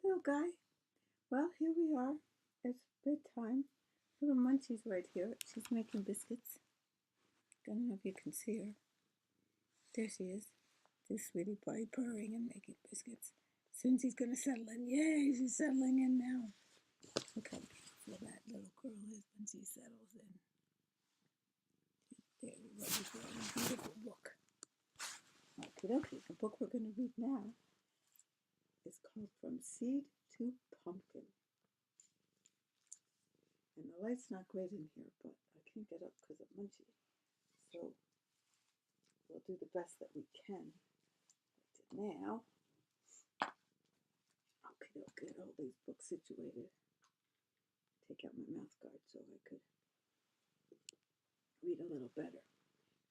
little guy. Well, here we are. It's bedtime. Little Munchie's right here. She's making biscuits. Don't know if you can see her. There she is. This sweetie pie purring and making biscuits. Soon she's going to settle in. Yay, she's settling in now. Look how beautiful that little girl is when she settles in. There, everybody's got a beautiful book. Okay, the book we're going to read now is called From Seed to Pumpkin. And the light's not great in here, but I can't get up because of Munchie. So we'll do the best that we can. Now, okay, I'll get all these books situated. Take out my mouth guard so I could read a little better.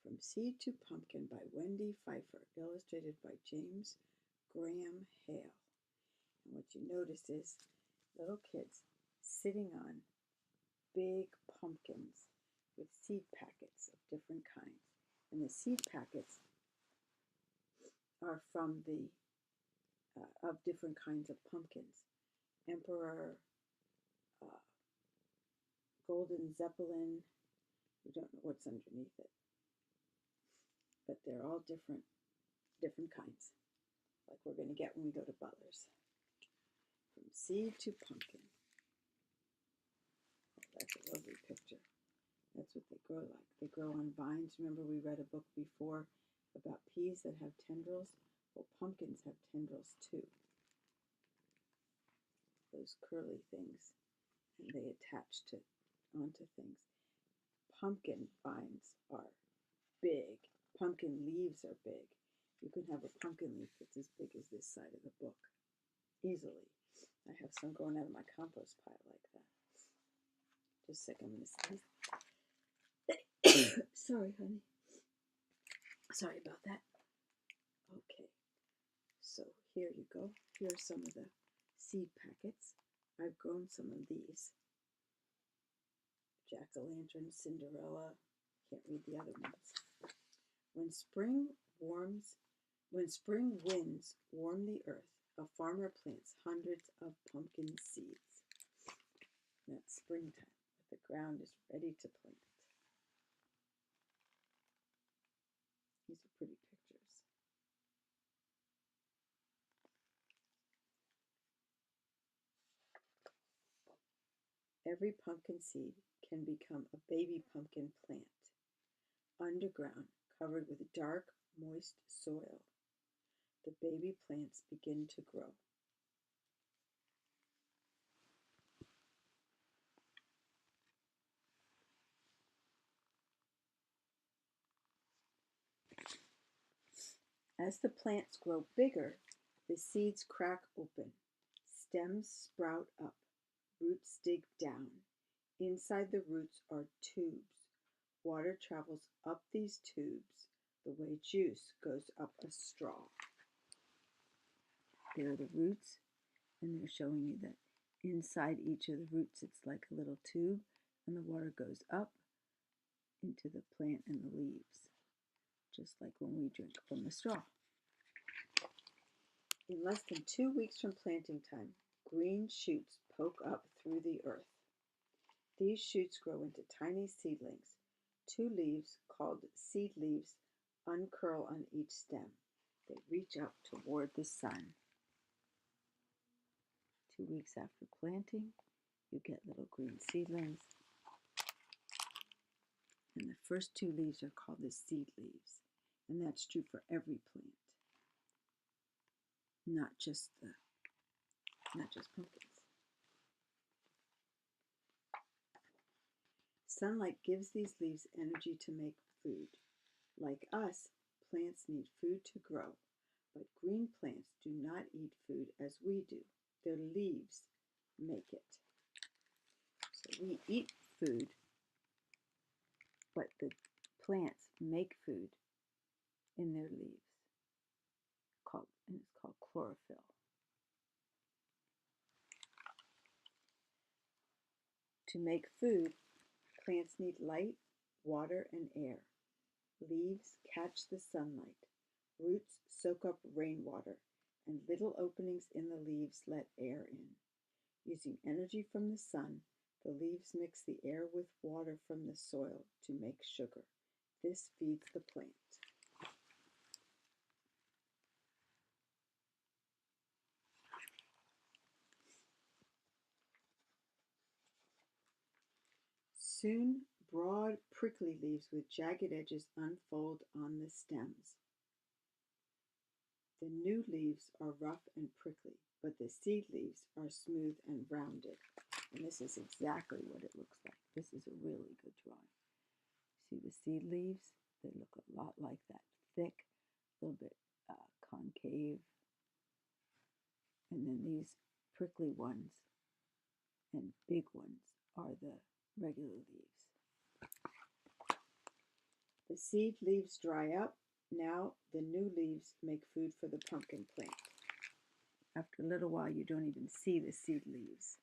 From Seed to Pumpkin by Wendy Pfeiffer, illustrated by James Graham Hale. And what you notice is little kids sitting on big pumpkins with seed packets of different kinds. And the seed packets are from of different kinds of pumpkins. Emperor, Golden Zeppelin, we don't know what's underneath it. But they're all different kinds, like we're going to get when we go to Butler's. From Seed to Pumpkin. Oh, that's a lovely picture. That's what they grow like. They grow on vines. Remember we read a book before about peas that have tendrils? Well, pumpkins have tendrils too. Those curly things, and they attach onto things. Pumpkin vines are big. Pumpkin leaves are big. You can have a pumpkin leaf that's as big as this side of the book, easily. I have some growing out of my compost pile like that. Just a second, I'm going to sneeze. Sorry, honey. Sorry about that. Okay, so here you go. Here are some of the seed packets. I've grown some of these. Jack-o'-lantern, Cinderella. Can't read the other ones. When spring winds warm the earth, a farmer plants hundreds of pumpkin seeds. And that's springtime, but the ground is ready to plant. These are pretty pictures. Every pumpkin seed can become a baby pumpkin plant. Underground, covered with dark, moist soil, the baby plants begin to grow. As the plants grow bigger, the seeds crack open, stems sprout up, roots dig down. Inside the roots are tubes. Water travels up these tubes the way juice goes up a straw. There are the roots, and they're showing you that inside each of the roots it's like a little tube, and the water goes up into the plant and the leaves, just like when we drink from the straw. In less than 2 weeks from planting time, green shoots poke up through the earth. These shoots grow into tiny seedlings. 2 leaves, called seed leaves, uncurl on each stem. They reach up toward the sun. 2 weeks after planting, you get little green seedlings. And the first 2 leaves are called the seed leaves. And that's true for every plant. Not just pumpkins. Sunlight gives these leaves energy to make food. Like us, plants need food to grow, but green plants do not eat food as we do. Their leaves make it. So we eat food, but the plants make food in their leaves. And it's called chlorophyll. To make food, plants need light, water, and air. Leaves catch the sunlight. Roots soak up rainwater, and little openings in the leaves let air in. Using energy from the sun, the leaves mix the air with water from the soil to make sugar. This feeds the plant. Soon, broad, prickly leaves with jagged edges unfold on the stems. The new leaves are rough and prickly, but the seed leaves are smooth and rounded. And this is exactly what it looks like. This is a really good drawing. See the seed leaves? They look a lot like that. Thick, a little bit concave. And then these prickly ones and big ones are the regular leaves. The seed leaves dry up. Now the new leaves make food for the pumpkin plant. After a little while, you don't even see the seed leaves.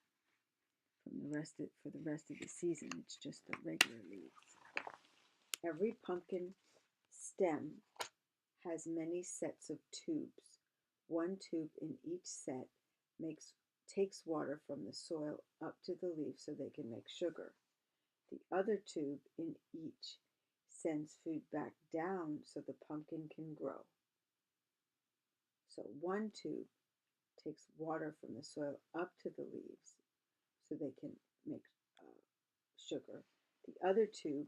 For the rest of the season, it's just the regular leaves. Every pumpkin stem has many sets of tubes. One tube in each set takes water from the soil up to the leaves so they can make sugar. The other tube in each sends food back down so the pumpkin can grow. So one tube takes water from the soil up to the leaves so they can make sugar. The other tube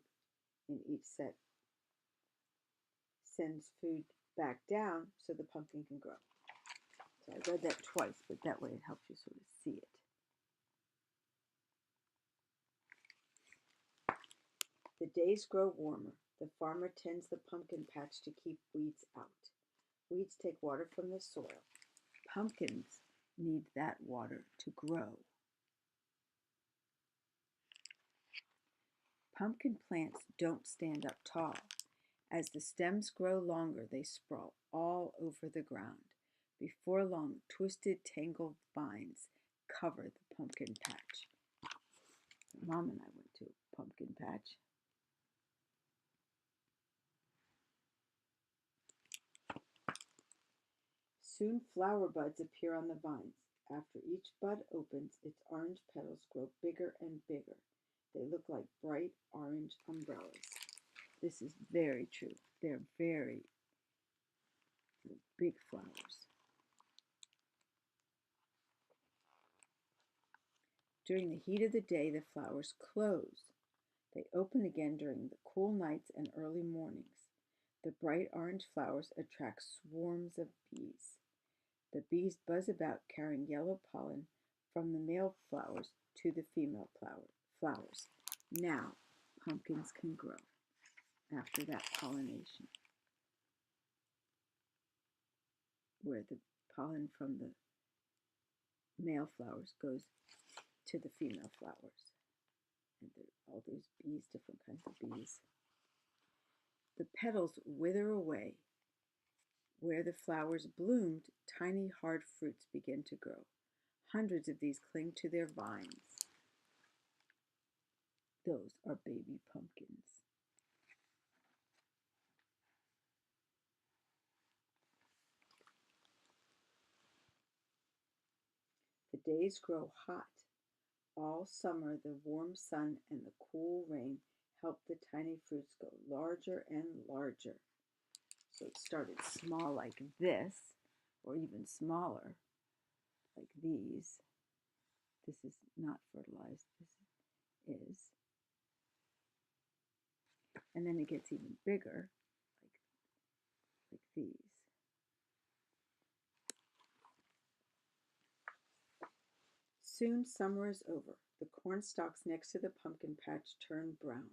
in each set sends food back down so the pumpkin can grow. So I read that twice, but that way it helps you sort of see it. The days grow warmer. The farmer tends the pumpkin patch to keep weeds out. Weeds take water from the soil. Pumpkins need that water to grow. Pumpkin plants don't stand up tall. As the stems grow longer, they sprawl all over the ground. Before long, twisted, tangled vines cover the pumpkin patch. Mom and I went to a pumpkin patch. Soon flower buds appear on the vines. After each bud opens, its orange petals grow bigger and bigger. They look like bright orange umbrellas. This is very true. They're very big flowers. During the heat of the day, the flowers close. They open again during the cool nights and early mornings. The bright orange flowers attract swarms of bees. The bees buzz about carrying yellow pollen from the male flowers to the female flowers. Now, pumpkins can grow after that pollination, where the pollen from the male flowers goes to the female flowers. And there are all these bees, different kinds of bees. The petals wither away. Where the flowers bloomed, tiny hard fruits begin to grow. Hundreds of these cling to their vines. Those are baby pumpkins. The days grow hot. All summer, the warm sun and the cool rain help the tiny fruits go larger and larger. So it started small like this, or even smaller, like these. This is not fertilized, this is. And then it gets even bigger, like these. Soon summer is over. The corn stalks next to the pumpkin patch turn brown.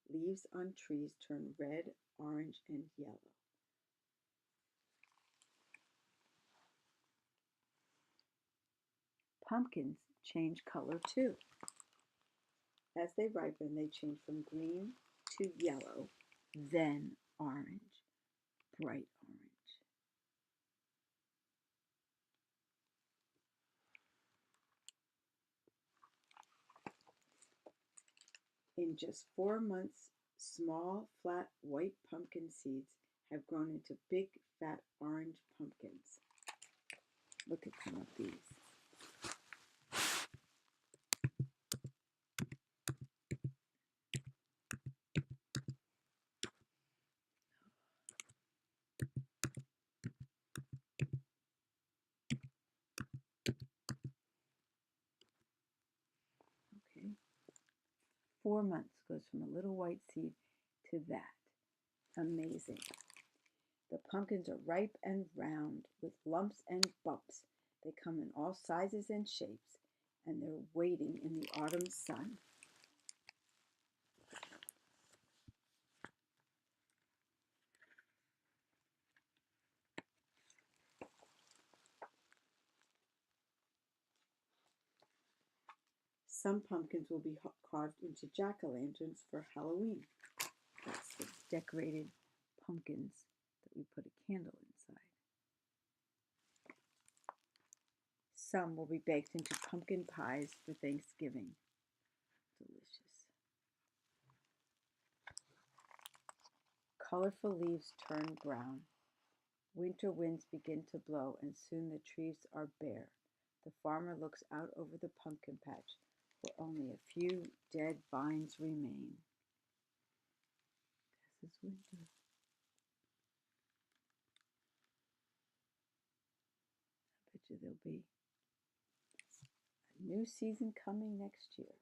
Leaves on trees turn red, orange, and yellow. Pumpkins change color too. As they ripen, they change from green to yellow, then orange, bright orange. In just 4 months, small, flat, white pumpkin seeds have grown into big, fat, orange pumpkins. Look at some of these. Okay. 4 months goes from a little white seed to that. Amazing. The pumpkins are ripe and round with lumps and bumps. They come in all sizes and shapes, and they're waiting in the autumn sun. Some pumpkins will be carved into jack-o'-lanterns for Halloween. That's the decorated pumpkins that we put a candle inside. Some will be baked into pumpkin pies for Thanksgiving. Delicious. Colorful leaves turn brown. Winter winds begin to blow, and soon the trees are bare. The farmer looks out over the pumpkin patch, where only a few dead vines remain. This is winter. I bet you there'll be a new season coming next year.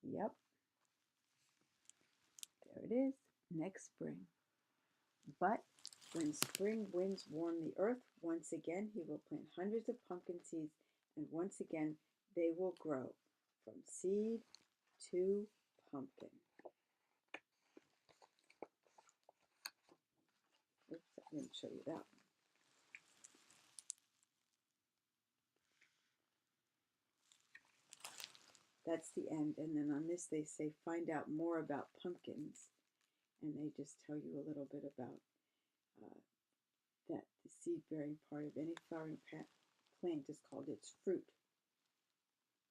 Yep, there it is, next spring. But when spring winds warm the earth once again, he will plant hundreds of pumpkin seeds, and once again they will grow from seed to pumpkin. Oops, I didn't show you that one. That's the end. And then on this they say find out more about pumpkins, and they just tell you a little bit about that the seed-bearing part of any flowering plant is called its fruit.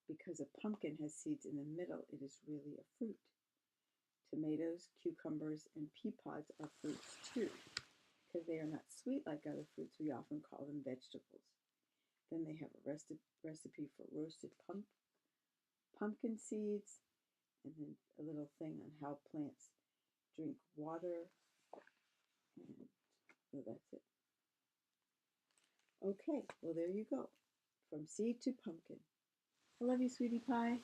Because a pumpkin has seeds in the middle, it is really a fruit. Tomatoes, cucumbers, and pea pods are fruits too. Because they are not sweet like other fruits, we often call them vegetables. Then they have a recipe for roasted pumpkin seeds, and then a little thing on how plants drink water, and well, that's it. Okay, well there you go. From seed to pumpkin. I love you, sweetie pie.